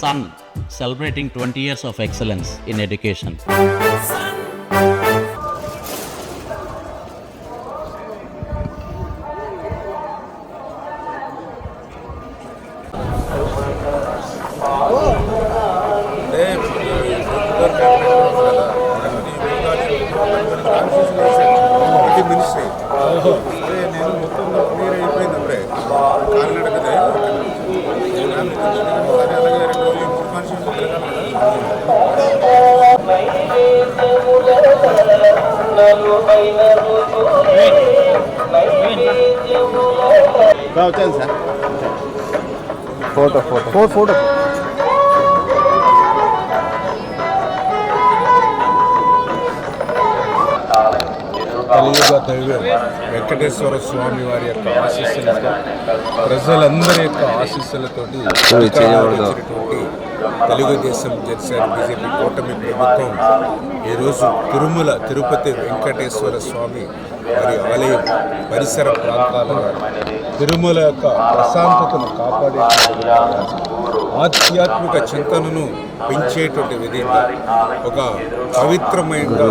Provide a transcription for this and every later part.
Sun, celebrating 20 years of excellence in education. నేను మొత్తంగా clear అయిపోయిందంటే కాలినడకదే అలాగే 2 రోజులు ఇన్ఫర్మేషన్ వచ్చాను సార్ ఫోటో కలియుగ దైవం వెంకటేశ్వర స్వామి వారి యొక్క ఆశీస్సులతో ప్రజలందరి యొక్క ఆశీస్సులతోటి వచ్చినటువంటి తెలుగుదేశం జనసేన బీజేపీ కూటమి ప్రభుత్వం ఈరోజు తిరుమల తిరుపతి వెంకటేశ్వర స్వామి వారి ఆలయం పరిసర ప్రాంతాలలో తిరుమల యొక్క ప్రశాంతతను కాపాడే ఆధ్యాత్మిక చింతనను పెంచేటువంటి విధంగా ఒక పవిత్రమైన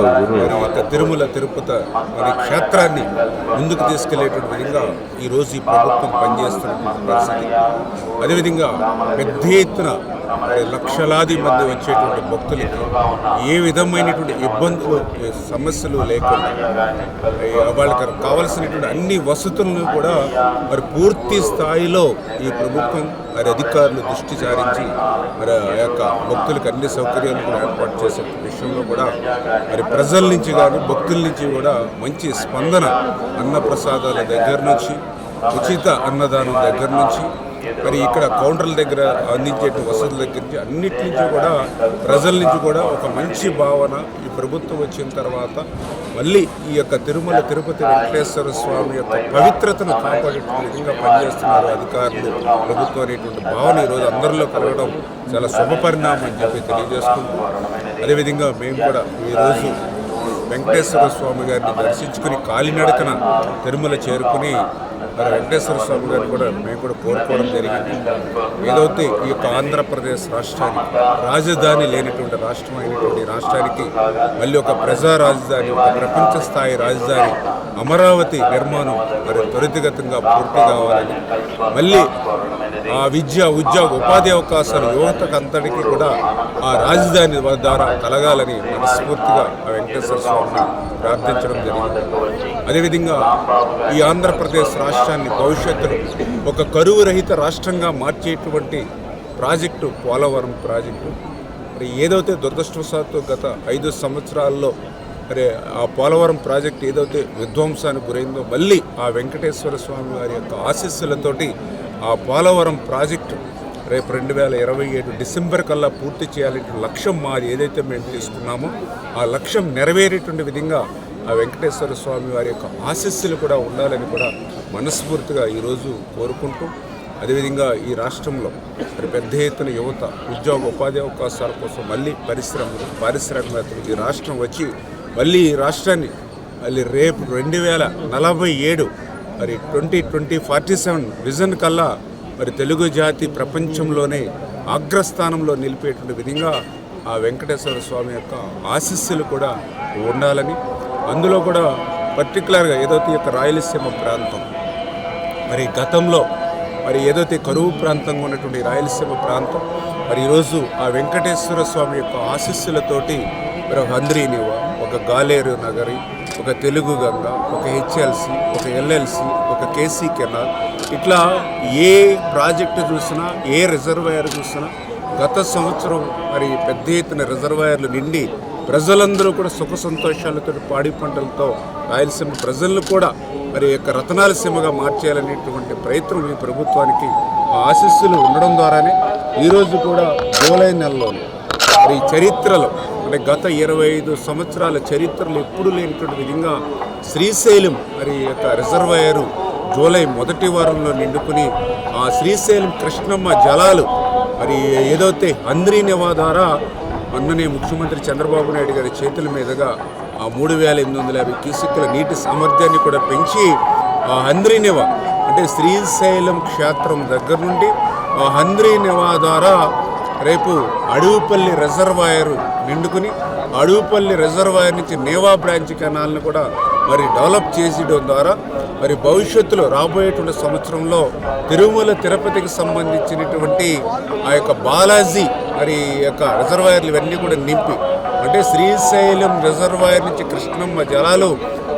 ఒక తిరుమల తిరుపతి అనే క్షేత్రాన్ని ముందుకు తీసుకెళ్లేటువంటి విధంగా ఈరోజు ఈ ప్రభుత్వం పనిచేస్తున్నటువంటి పరిస్థితి. అదేవిధంగా పెద్ద ఎత్తున లక్షలాది మంది వచ్చేటువంటి భక్తులకి ఏ విధమైనటువంటి ఇబ్బందులు సమస్యలు లేకుండా వాళ్ళకి కావలసినటువంటి అన్ని వసతులను కూడా మరి పూర్తి స్థాయిలో ఈ ప్రభుత్వం మరి అధికారులు దృష్టి సారించి మరి ఆ యొక్క భక్తులకు అన్ని సౌకర్యాలు కూడా ఏర్పాటు చేసే విషయంలో కూడా మరి ప్రజల నుంచి కానీ భక్తుల నుంచి కూడా మంచి స్పందన అన్నప్రసాదాల దగ్గర నుంచి ఉచిత అన్నదానం దగ్గర నుంచి మరి ఇక్కడ కౌంటర్ల దగ్గర అందించే వసతుల దగ్గర నుంచి అన్నిటి నుంచి కూడా ప్రజల నుంచి కూడా ఒక మంచి భావన ఈ ప్రభుత్వం వచ్చిన తర్వాత మళ్ళీ ఈ యొక్క తిరుమల తిరుపతి వెంకటేశ్వర స్వామి యొక్క పవిత్రతను కాపాడే విధంగా పనిచేస్తున్నారు అధికారులు ప్రభుత్వం అనేటువంటి భావన ఈరోజు అందరిలో కలగడం చాలా శుభపరిణామం అని చెప్పి తెలియజేసుకుంటూ అదేవిధంగా మేము కూడా ఈరోజు వెంకటేశ్వర స్వామి గారిని దర్శించుకుని కాలినడకన తిరుమల చేరుకుని మరి వెంకటేశ్వర స్వామి గారిని కూడా మేము కూడా కోరుకోవడం జరిగింది. ఏదైతే ఈ యొక్క ఆంధ్రప్రదేశ్ రాష్ట్రానికి రాజధాని లేనటువంటి రాష్ట్రం అయినటువంటి రాష్ట్రానికి మళ్ళీ ఒక ప్రజా రాజధాని, ఒక ప్రపంచ స్థాయి రాజధాని అమరావతి నిర్మాణం మరి త్వరితగతంగా పూర్తి కావాలని, మళ్ళీ ఆ విద్య ఉద్యోగ ఉపాధి అవకాశాలు యువతకు అంతటికీ కూడా ఆ రాజధాని ద్వారా కలగాలని మనస్ఫూర్తిగా ఆ వెంకటేశ్వర స్వామిని ప్రార్థించడం జరిగింది. అదేవిధంగా ఈ ఆంధ్రప్రదేశ్ రాష్ట్రాన్ని భవిష్యత్తులో ఒక కరువు రహిత రాష్ట్రంగా మార్చేటువంటి ప్రాజెక్టు పోలవరం ప్రాజెక్టు మరి ఏదైతే దురదృష్టవశాత్తు గత 5 సంవత్సరాల్లో మరి ఆ పోలవరం ప్రాజెక్టు ఏదైతే విధ్వంసానికి గురైందో మళ్ళీ ఆ వెంకటేశ్వర స్వామి వారి యొక్క ఆశీస్సులతోటి ఆ పోలవరం ప్రాజెక్టు రేపు 2027 డిసెంబర్ కల్లా పూర్తి చేయాలంటే లక్ష్యం మాది ఏదైతే మేము తీసుకున్నామో ఆ లక్ష్యం నెరవేరేటువంటి విధంగా ఆ వెంకటేశ్వర స్వామి వారి యొక్క ఆశీస్సులు కూడా ఉండాలని కూడా మనస్ఫూర్తిగా ఈరోజు కోరుకుంటూ అదేవిధంగా ఈ రాష్ట్రంలో మరి పెద్ద ఎత్తున యువత ఉద్యోగ ఉపాధి అవకాశాల కోసం మళ్ళీ పారిశ్రామికవేత్తలు ఈ రాష్ట్రం వచ్చి మళ్ళీ ఈ రాష్ట్రాన్ని మళ్ళీ రేపు 2047 మరి 2047 విజన్ కల్లా మరి తెలుగు జాతి ప్రపంచంలోనే అగ్రస్థానంలో నిలిపేటువంటి విధంగా ఆ వెంకటేశ్వర స్వామి యొక్క ఆశీస్సులు కూడా ఉండాలని, అందులో కూడా పర్టికులర్గా ఏదైతే యొక్క రాయలసీమ ప్రాంతం మరి గతంలో మరి ఏదైతే కరువు ప్రాంతంగా ఉన్నటువంటి రాయలసీమ ప్రాంతం మరి ఈరోజు ఆ వెంకటేశ్వర స్వామి యొక్క ఆశీస్సులతోటి మరి ఒక హంద్రీనివ, ఒక గాలేరు నగరి, ఒక తెలుగు గంగ, ఒక హెచ్ఎల్సి, ఒక ఎల్ఎల్సి, ఒక కేసీ కెనాల్, ఇట్లా ఏ ప్రాజెక్టు చూసినా ఏ రిజర్వాయర్ చూసినా గత సంవత్సరం మరి పెద్ద ఎత్తున రిజర్వాయర్లు నిండి ప్రజలందరూ కూడా సుఖ సంతోషాలతో పాడి పంటలతో రాయలసీమ ప్రజలను కూడా మరి యొక్క రతనాల సీమగా మార్చేయాలనేటువంటి ప్రయత్నం ఈ ప్రభుత్వానికి ఆశీస్సులు ఉండడం ద్వారానే ఈరోజు కూడా జూలై నెలలోనే మరి చరిత్రలో అంటే గత 25 సంవత్సరాల చరిత్రలో ఎప్పుడు లేనటువంటి విధంగా శ్రీశైలం మరి యొక్క రిజర్వాయరు జూలై మొదటి వారంలో నిండుకుని ఆ శ్రీశైలం కృష్ణమ్మ జలాలు మరి ఏదైతే హంద్రీనివా ద్వారా మొన్ననే ముఖ్యమంత్రి చంద్రబాబు నాయుడు గారి చేతుల మీదుగా ఆ 3850 క్యూసెక్కుల నీటి సామర్థ్యాన్ని కూడా పెంచి ఆ హంద్రీనివా అంటే శ్రీశైలం క్షేత్రం దగ్గర నుండి ఆ హంద్రీనివా ద్వారా రేపు అడవుపల్లి రిజర్వాయర్ నిండుకుని అడవుపల్లి రిజర్వాయర్ నుంచి నేవా బ్రాంచ్ కెనాల్ని కూడా మరి డెవలప్ చేసేయడం ద్వారా మరి భవిష్యత్తులో రాబోయేటువంటి సంవత్సరంలో తిరుమల తిరుపతికి సంబంధించినటువంటి ఆ యొక్క బాలాజీ మరి యొక్క రిజర్వాయర్లు ఇవన్నీ కూడా నింపి అంటే శ్రీశైలం రిజర్వాయర్ నుంచి కృష్ణమ్మ జలాలు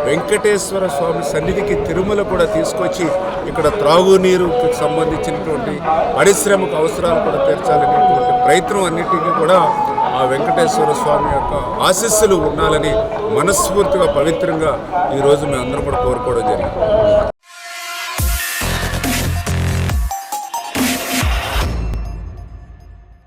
వెంకటేశ్వర స్వామి సన్నిధికి తిరుమల కూడా తీసుకొచ్చి ఇక్కడ త్రాగునీరుకి సంబంధించినటువంటి పారిశ్రామిక అవసరాలు కూడా తీర్చాలనేటువంటి ప్రయత్నం అన్నిటికీ కూడా ఆ వెంకటేశ్వర స్వామి యొక్క ఆశీస్సులు ఉండాలని మనస్ఫూర్తిగా పవిత్రంగా ఈరోజు మేము అందరం కూడా కోరుకోవడం జరిగింది.